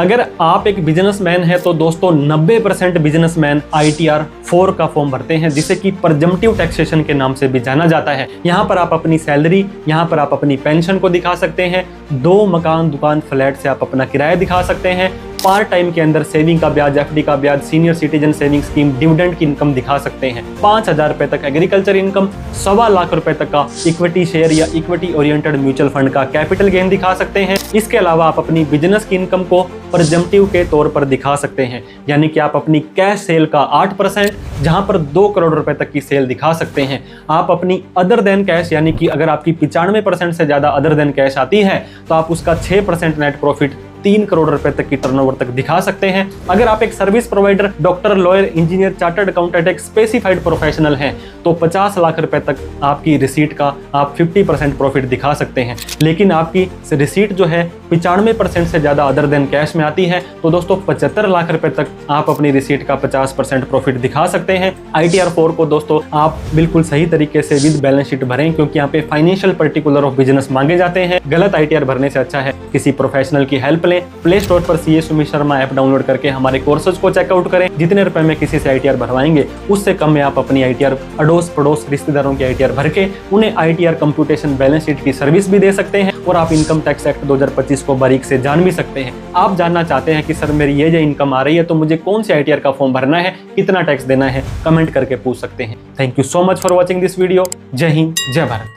अगर आप एक बिजनेसमैन है तो दोस्तों 90% बिजनेसमैन ITR 4 का फॉर्म भरते हैं, जिसे कि प्रेजम्पटिव टैक्सेशन के नाम से भी जाना जाता है। यहाँ पर आप अपनी सैलरी, यहाँ पर आप अपनी पेंशन को दिखा सकते हैं, 2 मकान, दुकान, फ्लैट से आप अपना किराया दिखा सकते हैं, पार्ट टाइम के अंदर सेविंग का ब्याज, FD का ब्याज, senior citizen saving scheme, dividend की इनकम दिखा सकते हैं, 5,000 रुपए तक एग्रीकल्चर इनकम, 1.25 लाख रुपए तक का इक्विटी शेयर या इक्विटी ओरिएंटेड म्यूचुअल फंड का कैपिटल गेन दिखा सकते हैं। इसके अलावा आप अपनी बिजनेस की इनकम को प्रेजम्पटिव के तौर पर दिखा सकते हैं, यानी कि आप अपनी कैश सेल का 8%, जहां पर 2 करोड़ रुपए तक की सेल दिखा सकते हैं। आप अपनी अदर देन कैश, यानी कि अगर आपकी 95% से ज्यादा अदर देन कैश आती है तो आप उसका 6% नेट प्रॉफिट 3 करोड़ रुपए तक की टर्नओवर तक दिखा सकते हैं। अगर आप एक service provider, doctor, lawyer, engineer, chartered accountant, एक स्पेसिफाइड प्रोफेशनल हैं तो 50 लाख रुपए तक आपकी रिसीट का आप 50% प्रॉफिट दिखा सकते हैं। लेकिन आपकी रिसीट जो है 95% से ज्यादा अदर देन कैश में आती है तो दोस्तों 75 लाख रुपए तक आप अपनी रिसीट का 50% प्रॉफिट दिखा सकते हैं। ITR 4 को दोस्तों आप बिल्कुल सही तरीके से विद बैलेंस शीट भरें, क्योंकि यहाँ पे फाइनेंशियल पर्टिकुलर ऑफ बिजनेस मांगे जाते हैं। गलत ITR भरने से अच्छा है किसी प्रोफेशनल की हेल्प लें। प्ले स्टोर पर CA Sumit Sharma app download करके हमारे कोर्सेज को चेकआउट करें। जितने रुपए में किसी से ITR भरवाएंगे उससे कम में आप अपनी ITR अड़ोस पड़ोस रिश्तेदारों की ITR भर के उन्हें ITR कंप्यूटेशन बैलेंस शीट की सर्विस भी दे सकते हैं और आप इनकम टैक्स एक्ट 2025 को बारीक से जान भी सकते हैं। आप जानना चाहते हैं कि सर मेरी ये इनकम आ रही है तो मुझे कौन सी ITR का फॉर्म भरना है, कितना टैक्स देना है, कमेंट करके पूछ सकते हैं। Thank you so much for watching this video. जय हिंद, जय भारत।